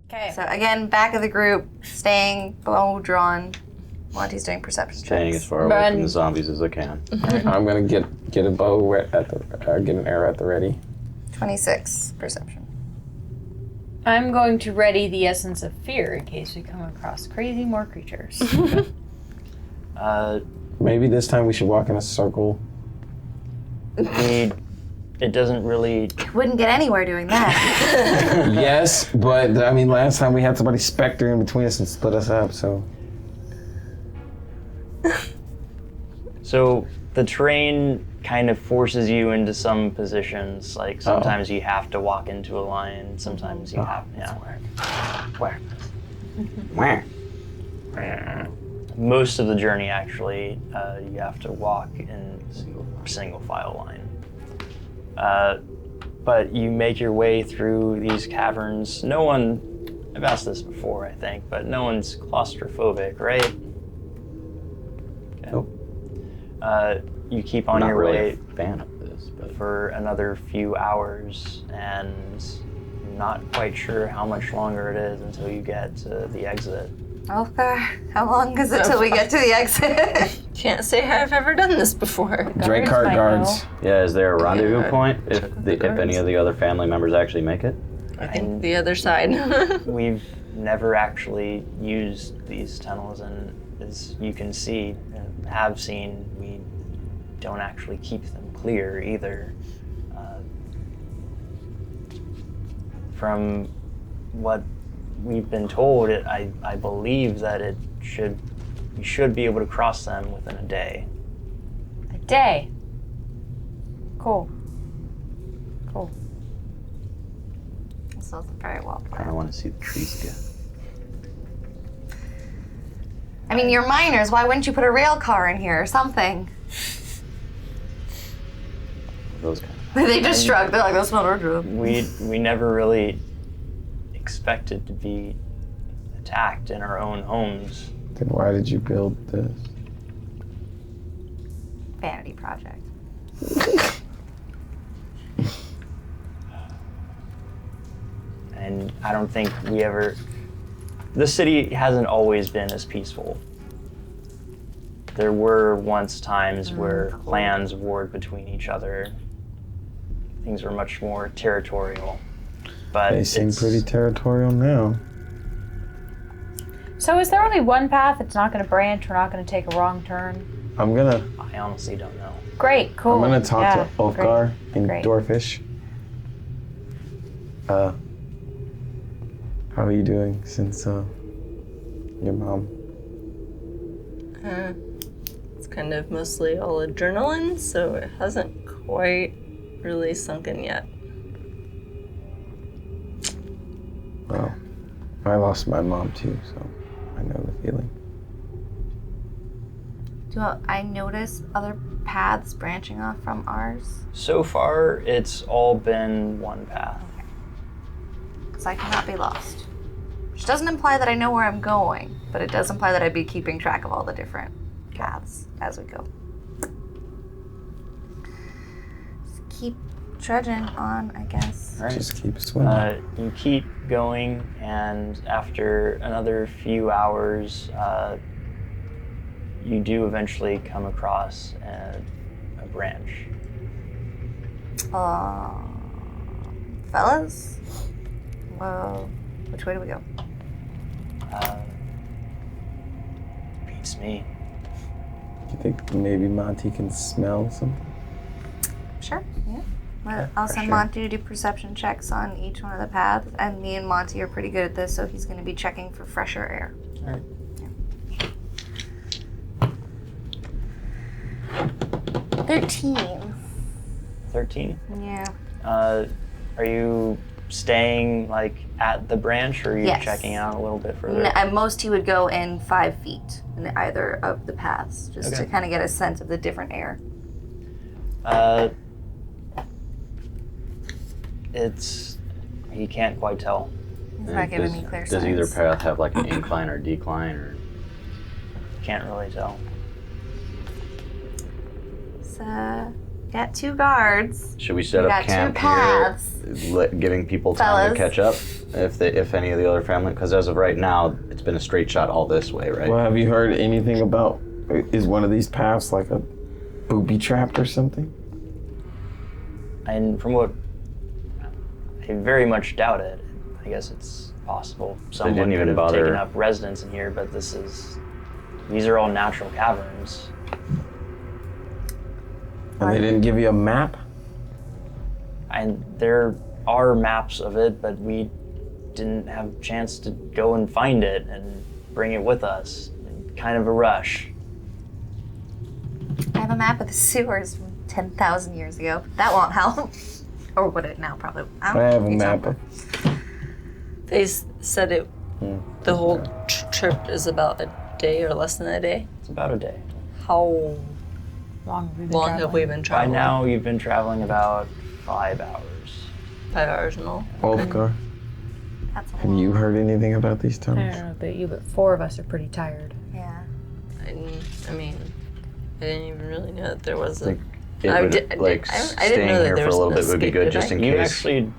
Okay. So again, back of the group, staying bow drawn. Monty's doing perception Staying checks. as far away from the zombies as I can. I'm gonna get a bow at the get an arrow at the ready. 26 perception. I'm going to ready the essence of fear in case we come across crazy more creatures. Maybe this time we should walk in a circle. It doesn't really... Wouldn't get anywhere doing that. Yes, but I mean, last time we had somebody specter in between us and split us up, so. So the terrain kind of forces you into some positions. Like sometimes you have to walk into a line. Sometimes you have, Where? Most of the journey, actually, you have to walk in single file line. But you make your way through these caverns. No one, I've asked this before, I think, but no one's claustrophobic, right? Okay. Nope. You keep on I'm your not really way a fan of this, but for another few hours, and you're not quite sure how much longer it is until you get to the exit. Ulfgar, how long is it till we get to the exit? Can't say I've ever done this before. Dracart guards. yeah, is there a rendezvous Yeah. point if any of the other family members actually make it? I think the other side. We've never actually used these tunnels, and as you can see, and have seen, we don't actually keep them clear either. From what we've been told, I believe that you should be able to cross them within a day. A day. Cool. This wasn't very well I planned. want to see the trees again. I mean, you're miners. Why wouldn't you put a rail car in here or something? Those kind They just shrugged. They're like, that's not our job. We never really expected to be attacked in our own homes. Then why did you build this? Vanity project. And I don't think we ever... The city hasn't always been as peaceful. There were once times where clans warred between each other. Things were much more territorial. But They seem pretty territorial now. So is there only one path? It's not going to branch. We're not going to take a wrong turn. I'm gonna I honestly don't know. Great. Cool. I'm gonna talk to Ulfgar and Great. Dwarfish. How are you doing since your mom? It's kind of mostly all adrenaline, so it hasn't quite really sunk in yet. Well, I lost my mom too, so I know the feeling. Do I notice other paths branching off from ours? So far, it's all been one path. Because I cannot be lost. Which doesn't imply that I know where I'm going, but it does imply that I'd be keeping track of all the different paths as we go. Just keep trudging on, I guess. Right. Just keep swimming. You keep going, and after another few hours, you do eventually come across a branch. Fellas? Well, which way do we go? Beats me. You think maybe Monty can smell something? Sure, yeah. Well, I'll send sure. Monty to do perception checks on each one of the paths, and me and Monty are pretty good at this, so he's going to be checking for fresher air. All right. 13. 13? Yeah. Are you staying like at the branch, or are you Yes. checking out a little bit further? At most, he would go in 5 feet in either of the paths, just to Okay. kind of get a sense of the different air. He can't quite tell. He's not giving me clear Does signs. either path have like an incline or decline, or Can't really tell. So, got 2 guards. should we set We up got 2 camp paths. here, giving people time Fellas. to catch up, if any of the other family, because as of right now, it's been a straight shot all this way, right? Well, have you heard anything about, is one of these paths like a booby trapped or something? And from what I very much doubt it. I guess it's possible someone didn't even could have bother- taken up residence in here, but these are all natural caverns. And they didn't give you a map? And there are maps of it, but we didn't have a chance to go and find it and bring it with us. Kind of a rush. I have a map of the sewers from 10,000 years ago. That won't help. Or would it now? Probably. I have a map of... They said it. The whole trip is about a day or less than a day. It's about a day. How Long have we been long have we traveling? been By traveling? now, you've been traveling about 5 hours. 5 hours and all. Ulfgar, That's a have lot. you heard anything about these I tunnels? don't know about you, but 4 of us are pretty tired. Yeah. I mean, I didn't even really know that there was a. Like, it I would, did- I like, didn't staying know that here there for a was little an bit would be escape, good, did just I? in You case. actually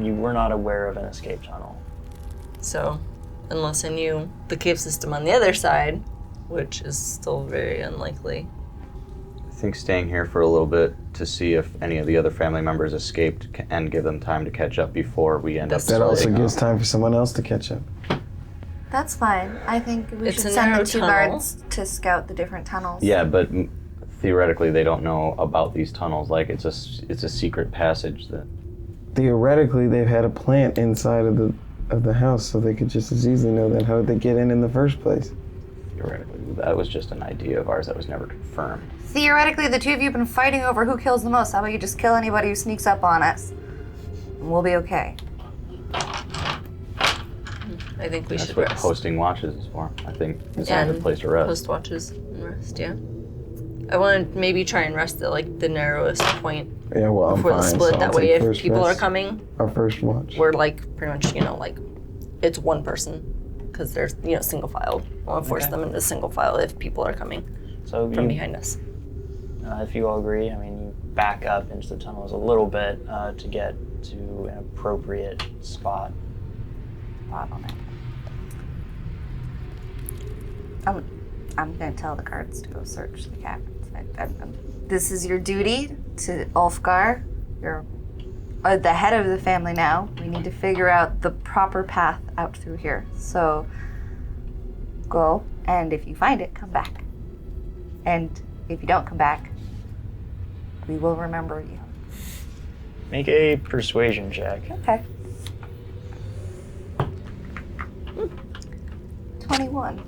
you were not aware of an escape tunnel. So, unless I knew the cave system on the other side, which is still very unlikely. I think staying here for a little bit to see if any of the other family members escaped and give them time to catch up before we end up That also splitting gives up. time for someone else to catch up. That's fine. I think we It's should a send narrow the 2 tunnel. guards to scout the different tunnels. Yeah, but theoretically they don't know about these tunnels. Like it's a secret passage that. Theoretically, they've had a plant inside of the house, so they could just as easily know that. How did they get in the first place? Theoretically, that was just an idea of ours that was never confirmed. Theoretically, the 2 of you have been fighting over who kills the most. How about you just kill anybody who sneaks up on us? And we'll be okay. I think we That's should what rest. posting watches is for. I think it's a And good place to rest. Post watches and rest, yeah. I want to maybe try and rest at like the narrowest point Yeah, well, I'm before fine. the split. so That I'll way, take if first people are rest. coming, Our first watch. we're like pretty much, like it's one person because they're, single file. I want to force Okay. them into single file if people are coming So from you, behind us. if you all agree, you back up into the tunnels a little bit to get to an appropriate spot. Bottleneck. I'm going to tell the guards to go search the cabins. This is your duty to Ulfgar. You're the head of the family now. We need to figure out the proper path out through here. So go, and if you find it, come back. And if you don't come back, we will remember you. Make a persuasion check. Okay. 21.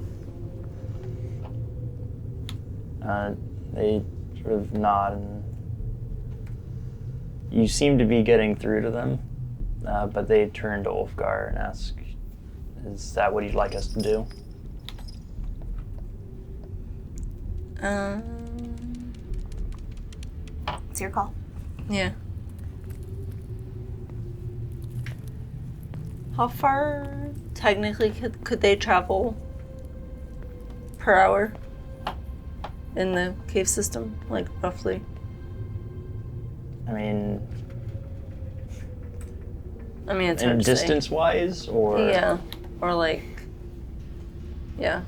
They sort of nod, and you seem to be getting through to them, but they turn to Ulfgar and ask, "Is that what you'd like us to do?" It's your call. Yeah. How far technically could they travel per hour in the cave system, like roughly? I mean, It's in hard to say. distance-wise, or Yeah, or like, yeah.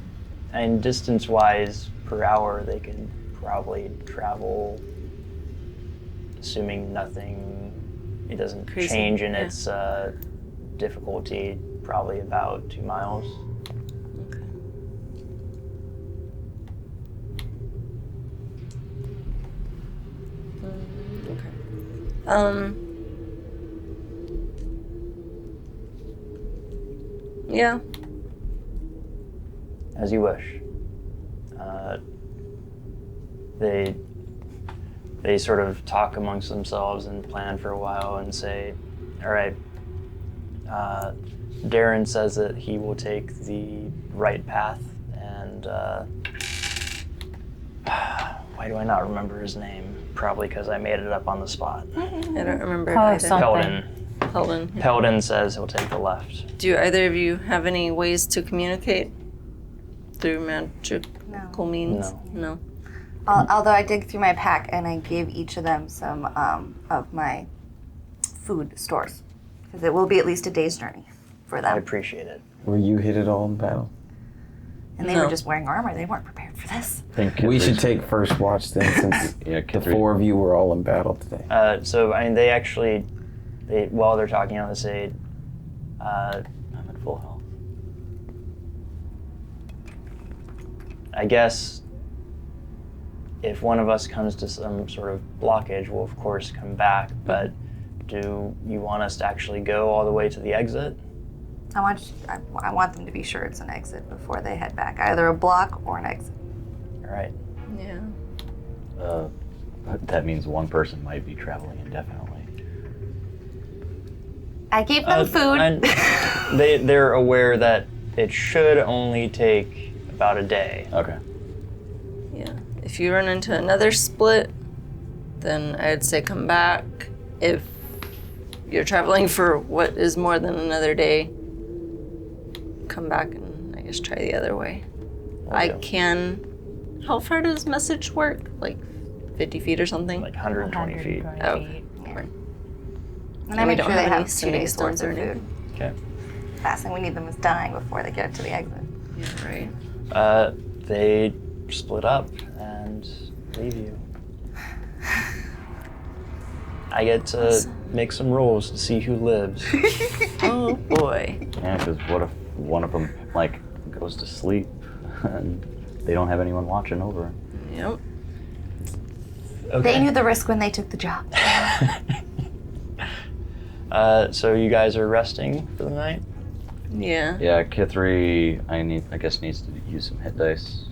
And distance-wise per hour, they could probably travel, assuming it doesn't Crazy, change in yeah. its difficulty, probably about 2 miles. Okay. Okay. Yeah. As you wish. They sort of talk amongst themselves and plan for a while and say, all right, Darren says that he will take the right path, and why do I not remember his name? Probably because I made it up on the spot. I don't remember Oh, either. something. Peldon. Peldon. Peldon says he'll take the left. Do either of you have any ways to communicate through magical means? No. Although I dig through my pack and I gave each of them some of my food stores. Because it will be at least a day's journey. for I them. appreciate it. Were you hit at all in battle? And they No. were just wearing armor. They weren't prepared for this. I think We should Kithri's- take first watch then, since Yeah, the Kithri- 4 of you were all in battle today. So I mean, they while they're talking on this aid, I'm at full health. I guess if one of us comes to some sort of blockage, we'll of course come back. But do you want us to actually go all the way to the exit? I want them to be sure it's an exit before they head back. Either a block or an exit. All right. Yeah. That means one person might be traveling indefinitely. I gave them food. And they're aware that it should only take about a day. Okay. Yeah. If you run into another split, then I'd say come back. If you're traveling for what is more than another day, come back and I guess try the other way. I do. can. How far does message work? Like 50 feet or something? Like 120 feet. 120 Oh. feet. And I we make don't sure they have any have 2 swimming days worth stones or of food. Okay. Last thing we need them is dying before they get to the exit. Yeah, right. They split up and leave you. I get to make some rolls to see who lives. Oh boy. Yeah, because what if one of them like goes to sleep and they don't have anyone watching over? Yep. They knew the risk when they took the job. So you guys are resting for the night? Yeah. Yeah, Kithri, I guess needs to use some hit dice.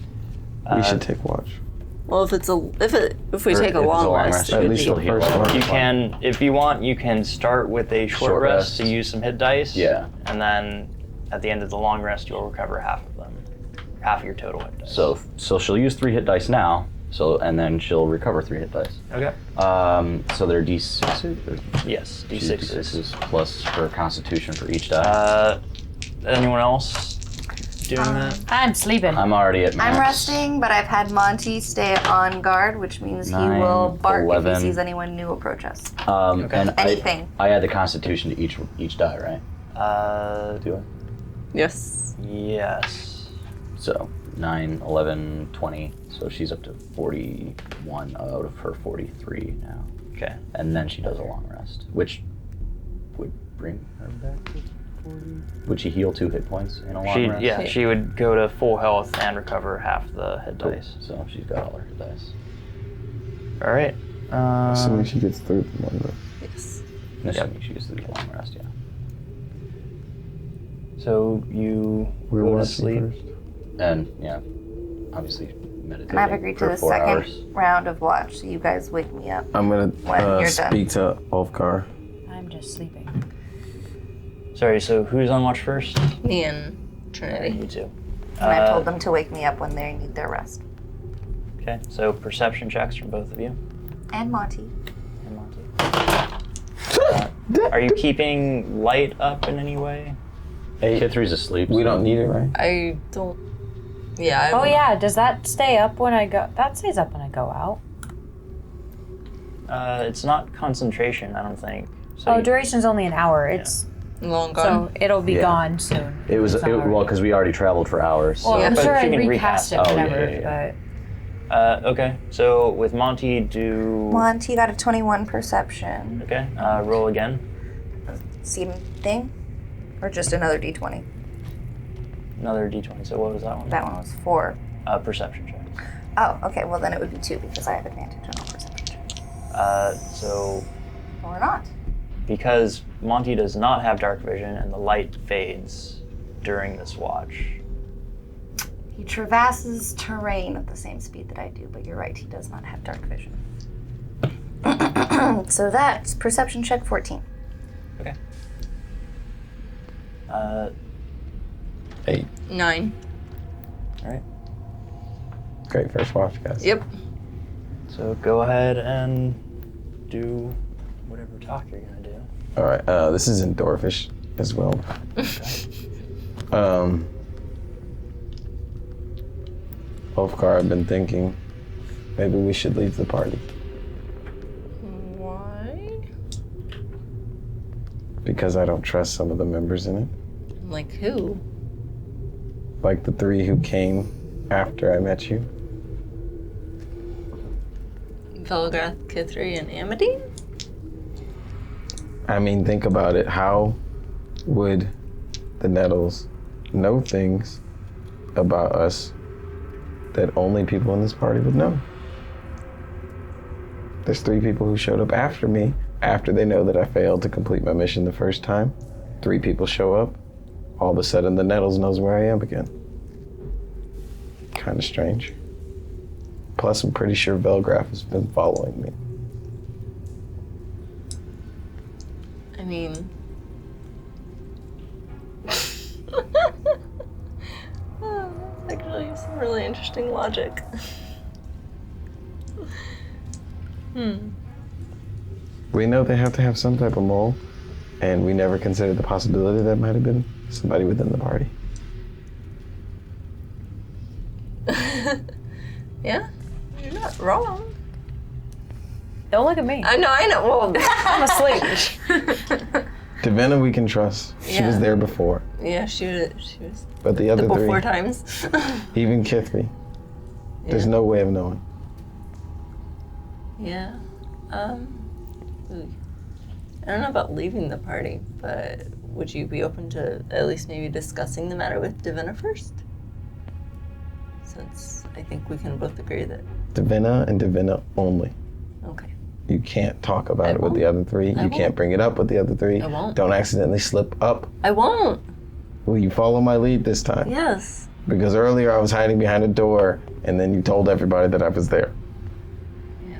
We should take watch. Well, if we Or take a if it's long rest, it At would least be. the first one. You can, if you want, you can start with a short Short rest to rest. use some hit dice. Yeah. And then at the end of the long rest, you'll recover half of them. Half of your total hit dice. So she'll use 3 hit dice now. And then she'll recover 3 hit dice. Okay. So they're d6s. Yes, She's d6s. plus her constitution for each die. Anyone else doing that? I'm sleeping. I'm already at max. I'm resting, but I've had Monty stay on guard, which means he 9, will bark 11. if he sees anyone new approach us. Okay. And Anything. I add the constitution to each die, right? Do I? Yes. Yes. So 9, 11, 20. So she's up to 41 out of her 43 now. Okay. And then she does a long rest, which would bring her back to 40. Would she heal 2 hit points in a long rest? She would go to full health and recover half the hit Cool. dice. So she's got all her hit dice. All right. Assuming she gets through the one rest. Yes. Assuming she gets through the long rest, yeah. So you We're go to watching sleep. first. And yeah, obviously meditating And I've agreed to for the 4 second hours. round of watch, so you guys wake me up. I'm gonna When you're done. speak to Ulfgar. I'm just sleeping. Sorry. So who's on watch first? Me and Trinity. You two. And I told them to wake me up when they need their rest. Okay. So perception checks from both of you. And Monty. And Monty. Are you keeping light up in any way? Kithri's asleep. We so- don't need it, right? I don't. Yeah. Oh yeah, does that stay up when I go? That stays up when I go out. It's not concentration, I don't think. So Oh, duration's only an hour. It's Long so gone. it'll be Yeah. gone soon. It was It's already- well because we already traveled for hours. So. Well, I'm but sure she I can recast it, Oh, yeah, whatever. yeah, Okay. So with Monty, do. Monty got a 21 perception. Okay. Roll again. Same thing? Or just another d20? Another d20. So what was that one? That one was 4. Perception check. Oh, okay, well then it would be 2 because I have advantage on all perception checks. So Or not. because Monty does not have dark vision and the light fades during this watch. He traverses terrain at the same speed that I do, but you're right, he does not have dark vision. So that's perception check 14. Okay. 8. 9. All right. Great first watch, guys. Yep. So go ahead and do whatever talk you're gonna do. All right. This is in Dwarfish as well. Ulfgar, I've been thinking maybe we should leave the party Why? because I don't trust some of the members in it. Like who? Like the 3 who came after I met you. Velgrath, Kithri, and Amadine? I mean, think about it. How would the Nettles know things about us that only people in this party would know? There's 3 people who showed up after me, after they know that I failed to complete my mission the first time. 3 people show up. All of a sudden, the Nettles knows where I am again. Kind of strange. Plus, I'm pretty sure Velgrath has been following me. I mean... Oh, that's actually some really interesting logic. We know they have to have some type of mole, and we never considered the possibility that might have been somebody within the party. Yeah, you're not wrong. Don't look at me. I know. Well, I'm asleep. Divenna we can trust. She was Yeah. there before. yeah, she was But the other the 3, before times. even Kithri, there's Yeah. no way of knowing. Yeah. Ooh. I don't know about leaving the party, but would you be open to at least maybe discussing the matter with Divenna first? Since I think we can both agree that. Divenna and Divenna only. Okay. You can't talk about I it with the other 3. You won't. can't bring it up with the other 3. I won't. Don't accidentally slip up. I won't. Will you follow my lead this time? Yes. Because earlier I was hiding behind a door, and then you told everybody that I was there. Yeah.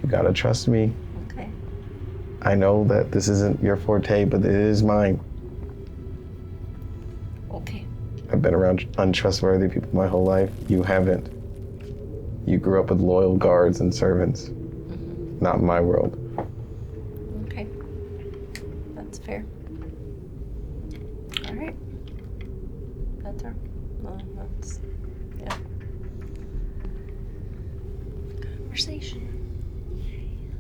You gotta trust me. Okay. I know that this isn't your forte, but it is mine. Okay. I've been around untrustworthy people my whole life. You haven't. You grew up with loyal guards and servants. Not in my world. Okay. That's fair. All right. That's her. That's yeah. Conversation.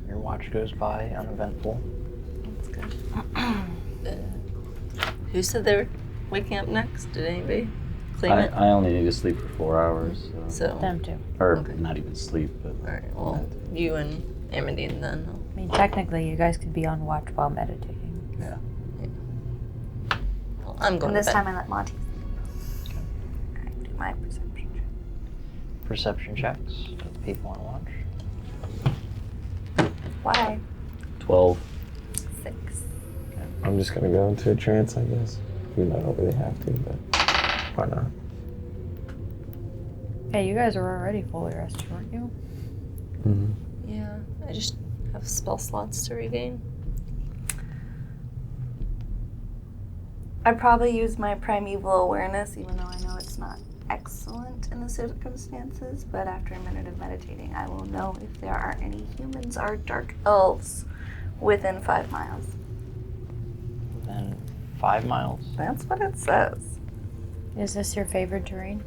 Your watch goes by uneventful. That's good. Who said they were waking up next? Did anybody claim it? I only need to sleep for 4 hours. So. Them too. Or Okay. not even sleep, but All right. Well, you and Amadine then. I mean, technically, you guys could be on watch while meditating. yeah. Well, I'm going And this to bed. time I let Monty sleep. I do my perception check. Perception checks of people on watch. Why? 12. 6. I'm just gonna go into a trance, I guess. Even though I don't really have to, but why not? Hey, you guys are already fully rested, weren't you? Mm-hmm. Yeah. I just have spell slots to regain. I'd probably use my primeval awareness, even though I know it's not excellent in the circumstances, but after a minute of meditating, I will know if there are any humans or dark elves within 5 miles. Then 5 miles. That's what it says. Is this your favorite terrain?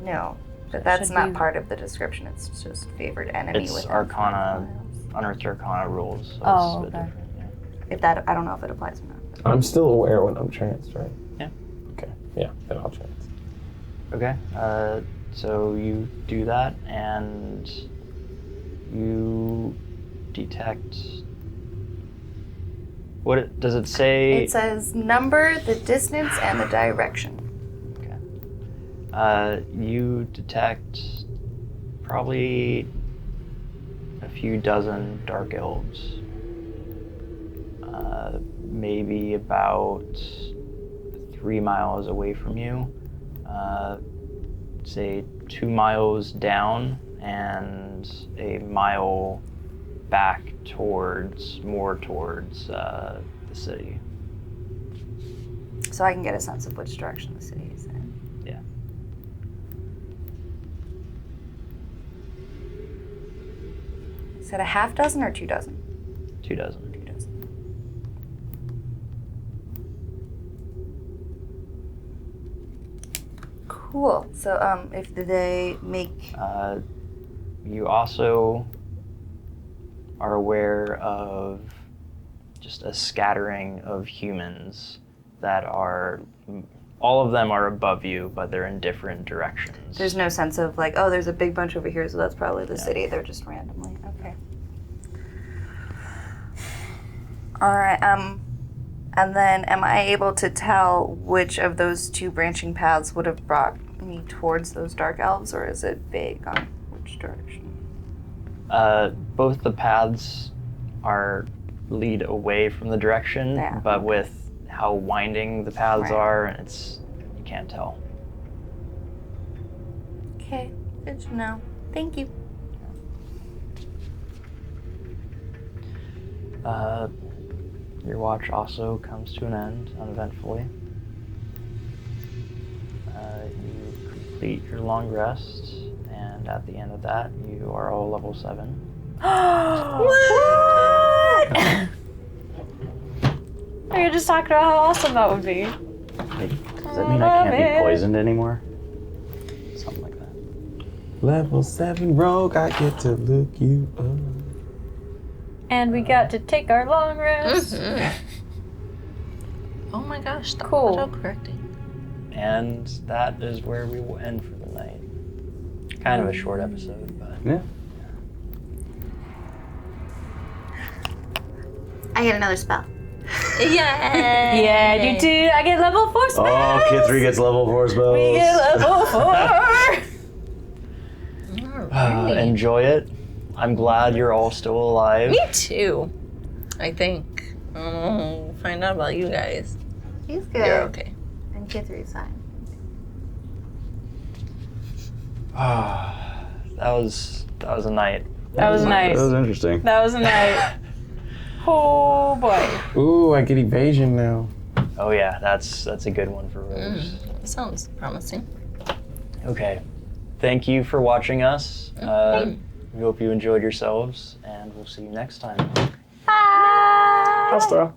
No, but that's Should not we- part of the description. It's just favorite enemy It's within Arcana, 5 miles. Unearthed Arcana rules. So Oh, it's a bit okay. different, yeah. If that, I don't know if it applies or not. I'm still aware when I'm tranced, right? Yeah. Okay. Yeah, then I'll trance. Okay, so you do that, and you detect. Does it say? It says number, the distance, and the direction. You detect probably a few dozen dark elves. Maybe about 3 miles away from you. Say 2 miles down and a mile back more towards the city. So I can get a sense of which direction the city is in. Yeah. Is it a half dozen or 2 dozen? 2 dozen. 2 dozen. Cool. So, if they make You also are aware of just a scattering of humans that are, all of them are above you, but they're in different directions. There's no sense of like, oh, there's a big bunch over here, so that's probably the city. They're just randomly. Okay. All right. And then am I able to tell which of those two branching paths would have brought me towards those dark elves, or is it vague on which direction? Both the paths lead away from the direction, but with how winding the paths are, you can't tell. Okay, good to know. Thank you. Your watch also comes to an end uneventfully. You complete your long rest, and at the end of that, you are all level 7. What? We were just talking about how awesome that would be. Does that mean I can't be poisoned anymore? Something like that. Level 7 rogue, I get to look you up. And we got to take our long rest. Oh my gosh, stop Cool. autocorrecting. And that is where we will end for the night. Kind of a short episode, but... Yeah. I get another spell. Yeah. Yeah, I do too. I get level 4 spells. Oh, Kithri gets level 4 spells. We get level 4. Alright. Enjoy it. I'm glad you're all still alive. Me too, I think. We'll find out about you guys. He's good. You're okay. And Kithri's fine. That was a night. That was nice. That was interesting. That was a night. Oh boy. Ooh, I get evasion now. Oh yeah, that's a good one for rogues. Sounds promising. Okay, thank you for watching us. We hope you enjoyed yourselves, and we'll see you next time. Bye. Hasta.